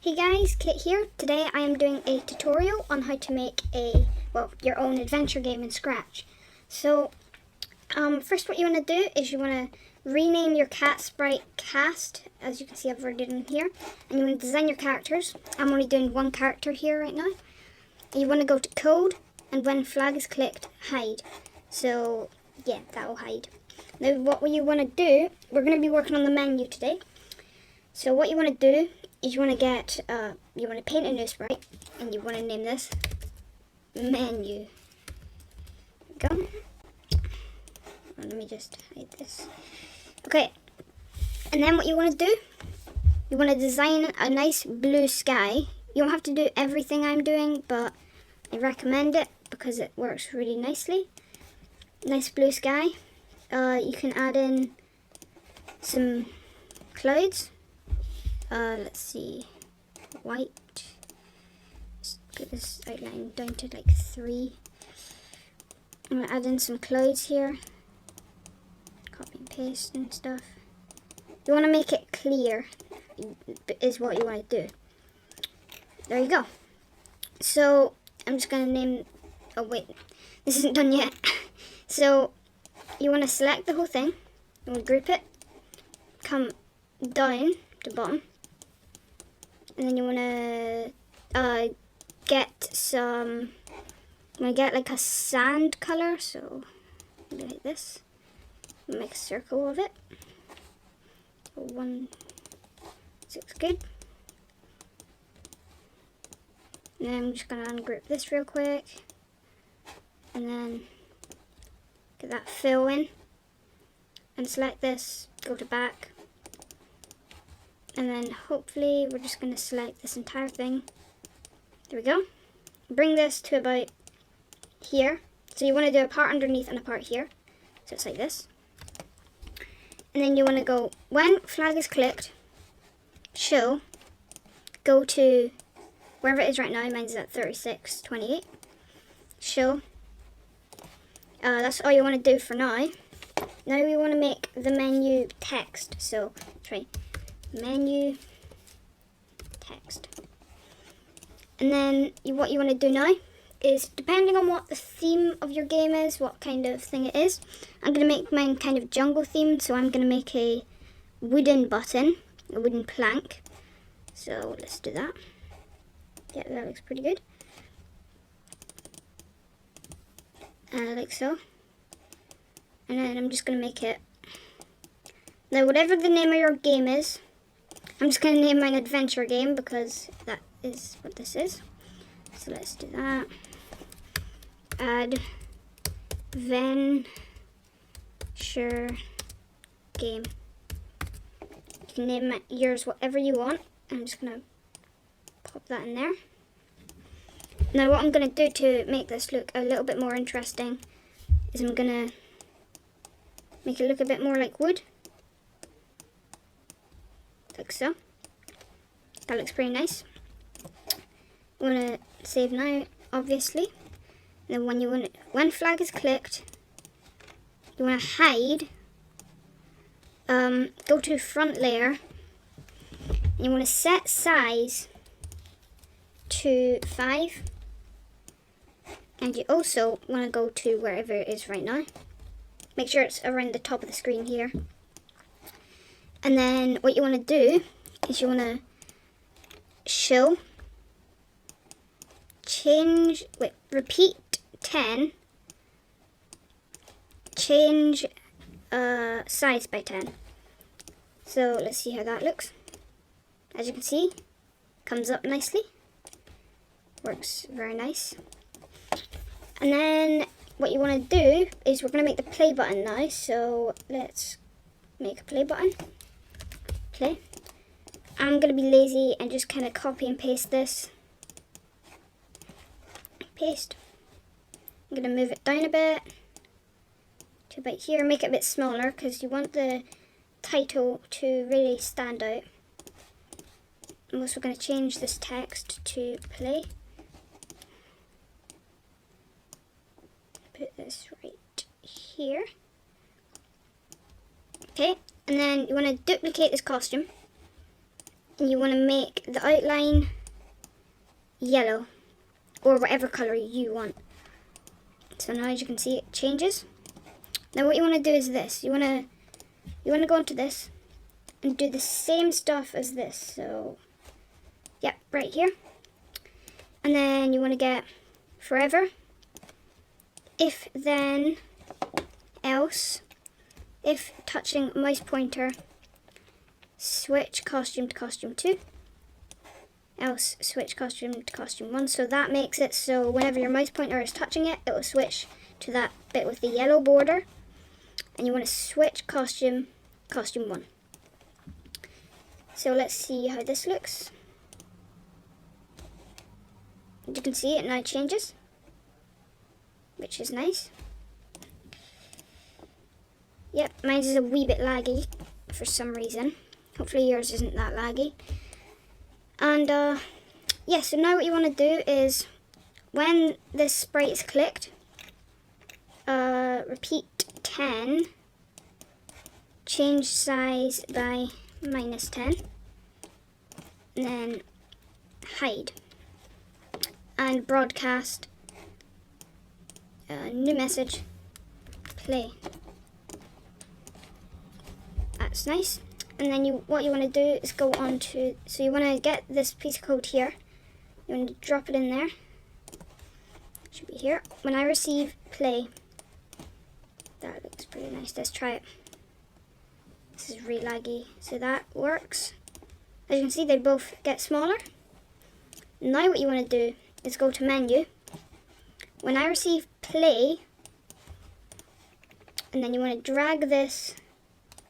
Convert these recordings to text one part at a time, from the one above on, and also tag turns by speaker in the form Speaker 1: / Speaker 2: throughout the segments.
Speaker 1: Hey guys, Kit here. Today I am doing a tutorial on how to make your own adventure game in Scratch. So, first what you want to do is you want to rename your cat sprite Cast, as you can see I've already done here, and you want to design your characters. I'm only doing one character here right now. And you want to go to Code, and when flag is clicked, Hide. So, yeah, that will hide. Now what you want to do, we're going to be working on the menu today. So what you want to do is you want to get, you want to paint a new sprite, and you want to name this Menu. Go. Let me just hide this. Okay, and then what you want to do, you want to design a nice blue sky. You don't have to do everything I'm doing, but I recommend it because it works really nicely. Nice blue sky. You can add in some clouds. Let's see, white. Let's get this outline down to like 3. I'm going to add in some clouds here. Copy and paste and stuff. You want to make it clear is what you want to do. There you go. So I'm just going to name, oh wait, this isn't done yet. So you want to select the whole thing. You want to group it. Come down to bottom. And then you want to get some, I'm going to get like a sand color, so like this. Make a circle of it. 1, 6, good. And then I'm just going to ungroup this real quick. And then get that fill in. And select this, go to back. And then hopefully we're just going to select this entire thing. There we go. Bring this to about here. So you want to do a part underneath and a part here. So it's like this. And then you want to go, when flag is clicked, show, go to wherever it is right now. Mine's at 3628. Show. That's all you want to do for now. Now we want to make the menu text. So try menu text, and then what you want to do now is, depending on what the theme of your game is, what kind of thing it is, I'm going to make mine kind of jungle themed, so I'm going to make a wooden button, a wooden plank. So let's do that. Yeah, that looks pretty good. Like so. And then I'm just going to make it, now whatever the name of your game is, I'm just going to name mine adventure game because that is what this is. So let's do that. Adventure game. You can name yours whatever you want. I'm just going to pop that in there. Now what I'm going to do to make this look a little bit more interesting is I'm going to make it look a bit more like wood. Like so. That looks pretty nice. I'm gonna save now, obviously. And then when flag is clicked, you wanna hide. Go to front layer. And you wanna set size to 5. And you also wanna go to wherever it is right now. Make sure it's around the top of the screen here. And then what you want to do is you want to show, repeat 10, change size by 10. So let's see how that looks. As you can see, comes up nicely. Works very nice. And then what you want to do is we're going to make the play button now. So let's make a play button. Play. I'm going to be lazy and just kind of copy and paste this. Paste. I'm going to move it down a bit to about here. Make it a bit smaller because you want the title to really stand out. I'm also going to change this text to play. Put this right here. Okay. And then you want to duplicate this costume. and you want to make the outline yellow or whatever color you want. So now as you can see it changes. Now what you want to do is this. You want to go into this and do the same stuff as this. So yep, right here. And then you want to get forever, if then else, if touching mouse pointer, switch costume to costume 2, else switch costume to costume 1. So that makes it so whenever your mouse pointer is touching it, it will switch to that bit with the yellow border. And you want to switch costume 1. So let's see how this looks. You can see it now changes, which is nice. Yep, mine is a wee bit laggy for some reason. Hopefully yours isn't that laggy. And yeah, so now what you want to do is when this sprite is clicked, repeat 10, change size by -10, and then hide. And broadcast, new message, play. That's nice. And then what you want to do is go on to, so you want to get this piece of code here. You want to drop it in there. Should be here. When I receive play, that looks pretty nice. Let's try it. This is really laggy. So that works. As you can see, they both get smaller. Now what you want to do is go to menu. When I receive play, and then you want to drag this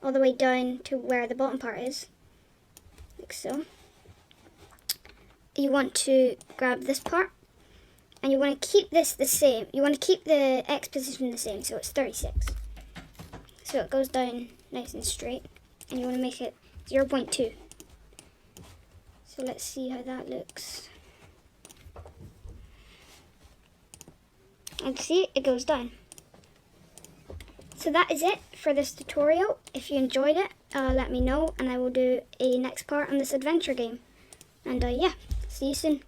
Speaker 1: all the way down to where the bottom part is, like so. You want to grab this part, and you want to keep this the same. You want to keep the X position the same, so it's 36. So it goes down nice and straight, and you want to make it 0.2. So let's see how that looks. And see, it goes down. So that is it for this tutorial. If you enjoyed it, let me know, and I will do a next part on this adventure game. And yeah, see you soon.